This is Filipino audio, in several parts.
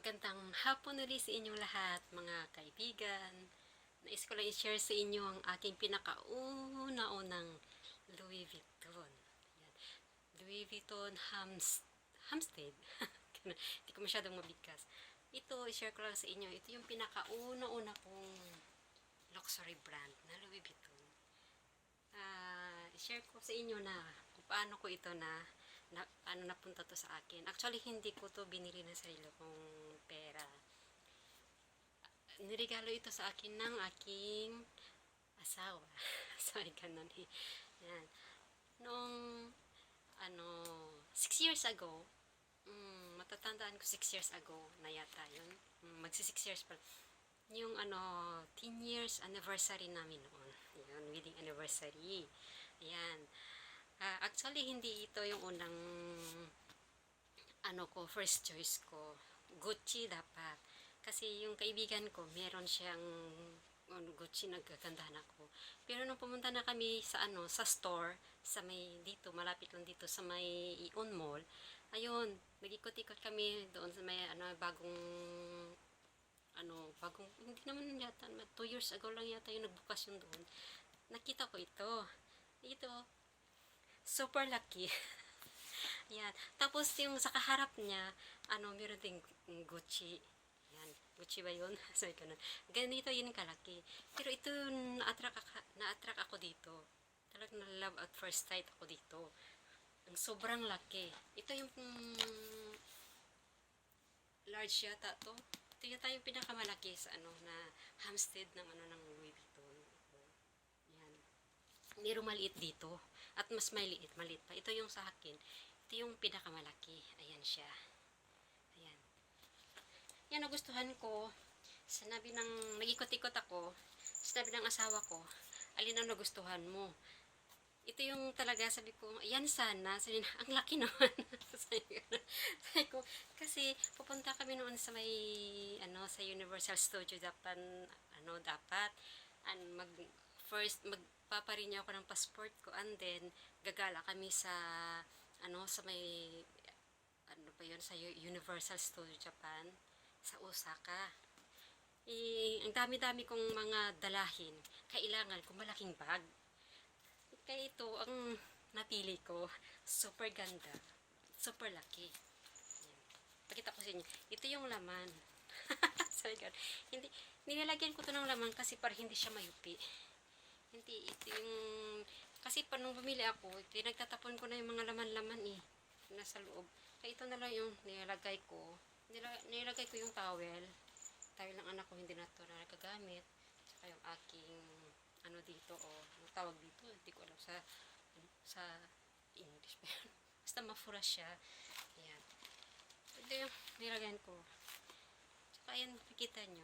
Magandang hapon ulit sa inyong lahat, mga kaibigan. Nais ko lang i-share sa inyo ang aking pinakauna-unang Louis Vuitton. Yan. Louis Vuitton Hampstead. Hindi ko masyadong mabigkas. Ito, i-share ko lang sa inyo. Ito yung pinakauna-una kong luxury brand na Louis Vuitton. I-share ko sa inyo na kung paano ko ito napunta to sa akin. Actually, hindi ko to binili ng sarili kong pera. Niregalo ito sa akin ng aking asawa. So, ganun eh. Yan. Noong, 6 years ago, matatandaan ko 6 years ago na yata yun. Magsi 6 years pa. Yung 10 years anniversary namin noon. Yun, wedding anniversary. Ayan. Actually, hindi ito yung unang first choice ko. Gucci dapat. Kasi yung kaibigan ko, meron siyang Gucci, nagkagandahan ako. Pero nung pumunta na kami sa store, sa may dito, malapit lang dito, sa may Ion Mall, ayun, nag-ikot-ikot kami doon sa may bagong, hindi naman yata, 2 years ago lang yata yung nagbukas yung doon. Nakita ko ito. Ito, super lucky. Yan. Tapos yung sa kaharap niya, meron ding Gucci. Yan. Gucci ba yun? So, ganun. Ganito yun kalaki. Pero ito, na-attract ako dito. Talagang na-love at first sight ako dito. Ang sobrang laki. Ito yung large yata to. Ito yata yung pinakamalaki sa na Hampstead ng ng Louis Vuitton. Yan. Meron maliit dito. At mas maliit pa. Ito yung sa akin. Ito yung pinakamalaki. Ayan siya. Ayan. Yan, nagustuhan ko. Sinabi ng, nag-ikot-ikot ako. Sinabi ng asawa ko, alin ang nagustuhan mo? Ito yung talaga, sabi ko, yan sana. Sabi na, ang laki naman. Sabi ko, kasi pupunta kami noon sa may, sa Universal Studio Japan, dapat, magpaparinya ako ng passport ko, and then, gagala kami sa, sa may, sa Universal Studio Japan, sa Osaka. Ang dami-dami kong mga dalahin, kailangan ko malaking bag. Kaya ito, ang napili ko, super ganda, super laki. Yan. Pakita ko sa inyo. Ito yung laman. Sorry God. Hindi, nilalagyan ko to ng laman kasi para hindi siya mayupi. Hindi, ito yung, kasi pa nung bumili ako, pinagtatapon ko na yung mga laman-laman eh, nasa loob. Kaya ito na lang yung nilalagay ko. Nilalagay ko yung towel. Towel ng anak ko, hindi na ito na nagagamit. Saka yung aking, dito, ang tawag dito, hindi ko alam sa English. Basta mafura siya. Ayan. Ito yung nilagyan ko. Saka ayan, nakikita nyo.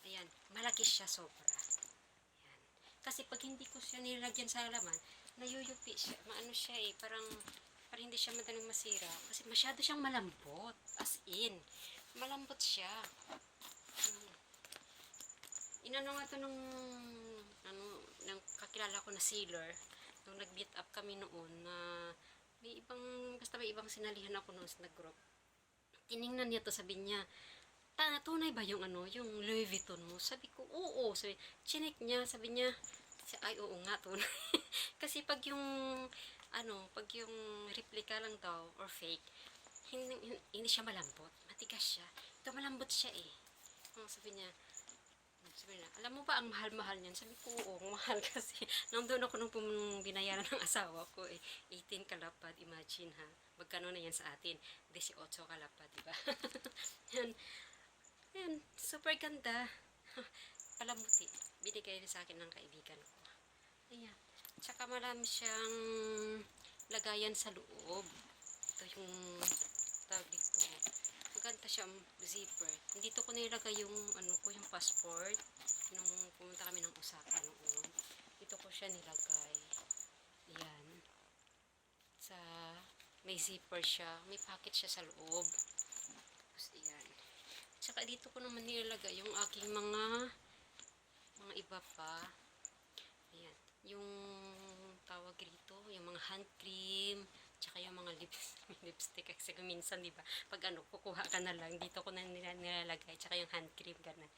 Ayan, malaki siya sobra. Ayan. Kasi pag hindi ko siya nilagyan sa laman, nayuyupi siya. Maano siya eh, parang hindi siya madaling masira. Kasi masyado siyang malambot. As in, malambot siya. Inano nga to nung kakilala ko na sealer, nung nag-meet up kami noon na may ibang sinalihan ako noon sa nag-group. Tiningnan niya to, sabi niya, tunay ba yung yung Louis Vuitton mo? Sabi ko, oo. Sabi, chinek niya, sabi niya, ay oo nga, tunay. Kasi pag yung replica lang daw, or fake, hindi siya malambot. Matigas siya. Ito malambot siya eh. Sabi niya, alam mo ba ang mahal-mahal niyan? Sabi ko, oo, mahal kasi. Nandun ako nung binayaran ng asawa ko, 18 kalapad, imagine ha. Magkano na yan sa atin? 18 kalapad, diba? Yan. Yan, super ganda. Palamuti. Binigay rin sa akin ng kaibigan ko. Ayan. Tsaka marami siyang lagayan sa loob. Ito yung tawag dito. Maganda siya ang zipper. Dito ko nilagay yung yung passport nung pumunta kami ng Osaka noon. Dito ko siya nilagay. Ayan. May zipper siya. May pocket siya sa loob. Tapos ayan. Tsaka dito ko naman nilagay yung aking mga iba pa. Ayan. Yung tawag rito, yung mga hand cream, Tsaka yung mga lipstick kasi minsan, di ba, pag ano, kukuha ka na lang, dito ko na nilalagay, tsaka yung hand cream, gano'n.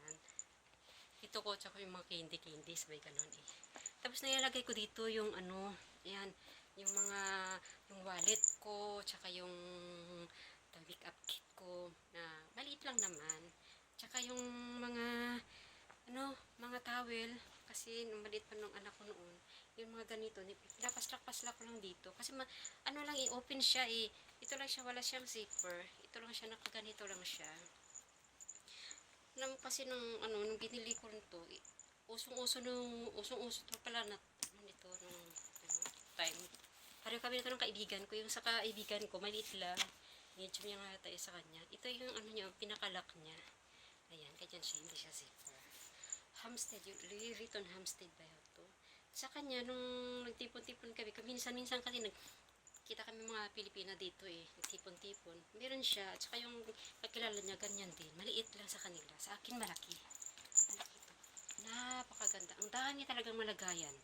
Yan. Dito ko, tsaka yung mga candy, sabay gano'n eh. Tapos nilalagay ko dito yung ano, yan, yung mga, yung wallet ko, tsaka yung make-up kit ko, na maliit lang naman. Tsaka yung mga, ano, mga towel, kasi nung maliit pa nung anak ko noon, yung mga ganito, pinapaslak-paslak ko lang dito. Kasi ano lang, i-open siya eh. Ito lang siya, wala siyang zipper. Ito lang siya, nakaganito lang siya. Alam mo kasi nung binili ko nito, usong-uso to pala na, nito, nung, time. Pareho kami nito ng kaibigan ko. Yung sa kaibigan ko, maliit lang. Medyo niya nga tayo sa kanya. Ito yung ano niya, pinakalak niya. Ayan, ganyan siya, hindi siya zipper. Hampstead, yung Louis Vuitton Hampstead ba yun to? Sa kanya, nung nagtipon-tipon kami, minsan-minsan kasi kita kami mga Pilipina dito eh, nagtipon-tipon. Meron siya, at saka yung kakilala niya, ganyan din. Maliit lang sa kanila. Sa akin, malaki. Malaki to. Napakaganda. Ang dami talagang malagayan.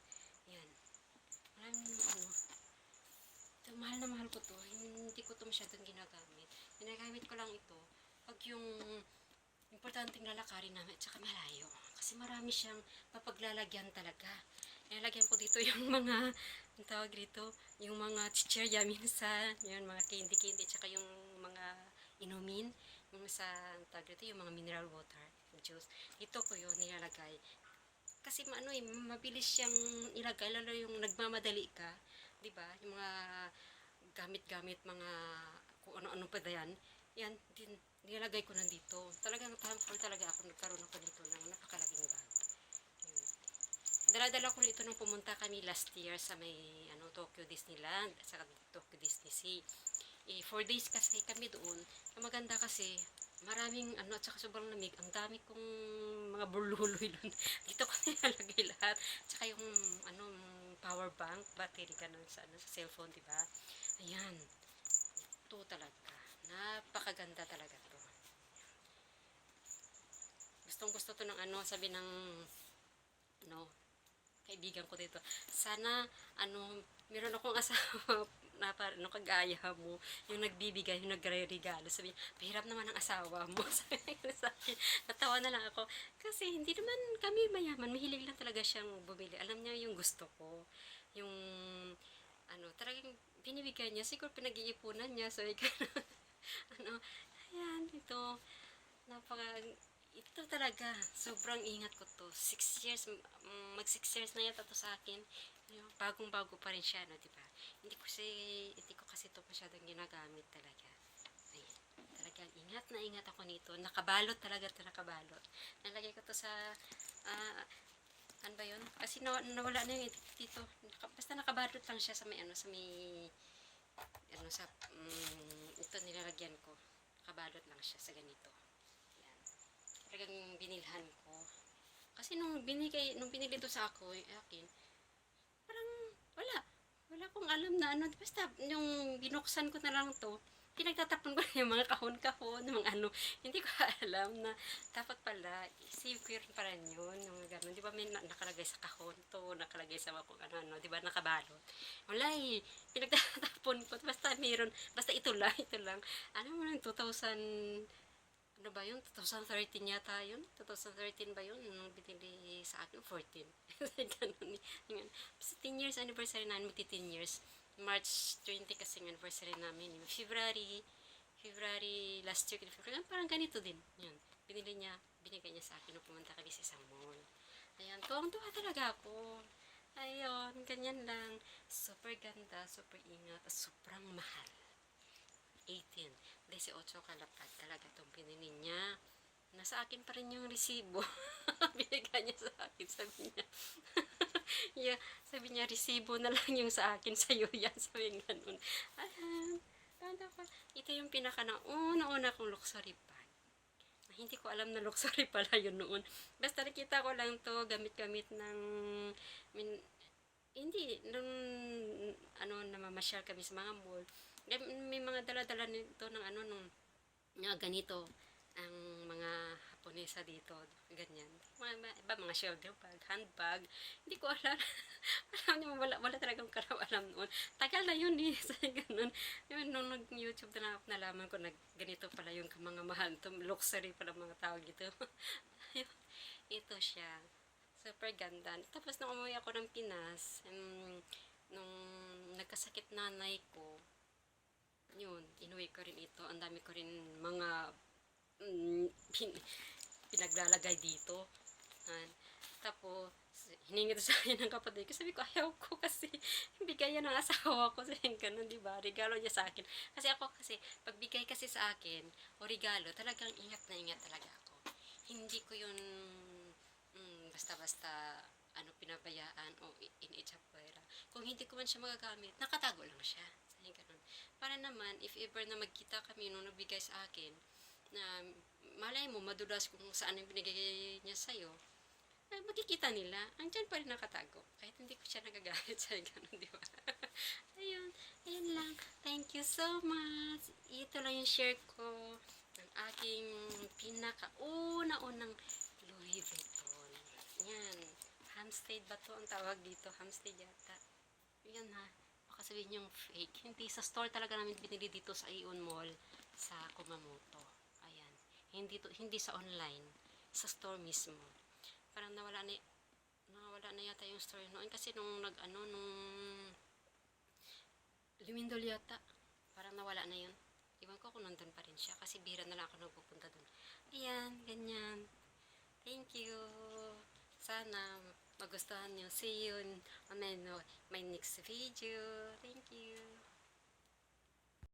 Yan. Maraming ano. Ito, mahal na mahal ko to. Hindi ko to masyadong ginagamit. Ginagamit ko lang ito pag yung importanteng lalakarin namin at saka malayo. Kasi marami siyang mapaglalagyan talaga. Nilalagyan ko dito yung mga, ang tawag dito, yung mga chichirya minsan, yung mga candy, tsaka yung mga inumin, yung sa, ang tawag dito, yung mga mineral water, juice. Dito ko yun nilalagay. Kasi ano eh, mabilis siyang ilagay, lalo yung nagmamadali ka, di ba? Yung mga gamit-gamit, mga kung ano-ano pa yan, yan, din, nilagay ko nandito. Talagang thankful talaga ako, nagkaroon ako dito ng napakalaking bag. Yun. Dala-dala ko ito nung pumunta kami last year sa may Tokyo Disneyland at sa Tokyo Disney Sea. 4 days kasi kami doon. Ang maganda kasi, maraming at saka sobrang lamig. Ang dami kong mga burluloy doon. Dito ko nilalagay lahat. Tsaka yung power bank, battery ganun sa cellphone, di ba? Ayan. Ito talaga. Napakaganda talaga to. Gustong gusto to ng sabi ng kaibigan ko dito. Sana meron akong asawa na parang kagaya mo, yung nagbibigay, yung nagre-regalo. Sabi niya, pahirap naman ang asawa mo. Sabi niya sa akin, natawa na lang ako. Kasi hindi naman kami mayaman, mahilig lang talaga siyang bumili. Alam niya yung gusto ko. Yung, talagang binibigay niya. Siguro pinag-iipunan niya. So, ayan, ito talaga, sobrang ingat ko to. 6 years, mag 6 years na yata to sa akin. Bagong-bago pa rin siya, no, diba? Hindi ko kasi to masyadong ginagamit talaga. Ayan, talagang ingat na ingat ako nito. Nakabalot talaga to, nakabalot. Nalagay ko to sa, ano ba yun? Kasi nawala na yung dito. Basta nakabalot lang siya sa may, ito nilalagyan ko. Nakabalot lang siya sa ganito. Ayan. Talagang binilhan ko. Kasi nung binili to sa akin, parang wala akong alam na basta yung binuksan ko na lang to, pinagtatapon ko na yung mga kahon-kahon, yung mga hindi ko alam na dapat pala, save ko yun para yun, yung gano'n, di ba may nakalagay sa kahon to, nakalagay sa kung di ba nakabalot. Wala eh, pinagtatapon ko, basta ito lang, alam mo na 2000, ba yun? 2013 yata yun? 2013 ba yun? Nung binili sa akin, 14. Ganun. 10 years anniversary namin, magti 10 years. March 20 kasi anniversary namin. February last year, parang ganito din. Yun. Binigay niya sa akin nung pumunta kami sa isang mall. Ayan, tuwang-tuwa talaga ako. Ayun, ganyan lang. Super ganda, super ingat, at sobrang mahal. 18 kalapad talaga itong pinili niya. Nasa akin pa rin yung resibo. Binigay niya sa akin, sabi niya. Yeah, sabi niya, resibo na lang yung sa akin, sa'yo yan. Sabi nga ganun. Ayan. Ito yung pinaka na una kong luxury bag. Hindi ko alam na luxury pala yun noon. Basta nakita ko lang to gamit-gamit ng hindi nung namamasyal kami sa mga mall. May mga dala-dala nito ng nung ganito ang mga Japonesa dito, ganyan. Mga shoulder bag, handbag, hindi ko alam. Alam niyo, wala talagang alam noon. Tagal na yun eh, so, ganun. Yun, nung nag-YouTube na nalaman ko na ganito pala yung mga mahal, luxury pala mga tawag dito. Ito siya. Super ganda. Tapos nung umuwi ako ng Pinas, nung nagkasakit nanay ko, yun, inuwi ko rin ito. Ang dami ko rin mga mm, pinaglalagay dito. Tapos, hiningi to sa akin ng kapatid ko. Sabi ko, ayaw ko kasi bigay yan ng asawa ko. Sabi ganun, di ba? Regalo niya sa akin. Kasi ako kasi, pagbigay kasi sa akin, o regalo, talagang ingat na ingat talaga ako. Hindi ko yun basta-basta pinabayaan o iniitsapwera. Kung hindi ko man siya magagamit, nakatago lang siya. Sabi ganun. Para naman, if ever na magkita kami nung nagbigay sa akin, na malay mo, madulas kung saan yung binigay niya sa'yo, makikita nila, andyan pa rin nakatago. Kahit hindi ko siya nagagamit sa ganun, di ba? ayun lang. Thank you so much. Ito lang yung share ko ng aking pinakauna-unang Louis Vuitton. Yan. Hampstead ba to ang tawag dito? Hampstead yata. Yan ha. Baka sabihin yung fake. Hindi, sa store talaga namin binili dito sa Ion Mall sa Kumamoto. Ayan. Hindi sa online. Sa store mismo. Parang nawala na yata yung store noon kasi nung nung lumindol yata. Parang nawala na yun. Iwan ko kung nandun pa rin siya kasi bihira na lang ako nagpupunta dun. Ayan, ganyan. Thank you. Sana magustuhan nyo. See you on my next video. Thank you.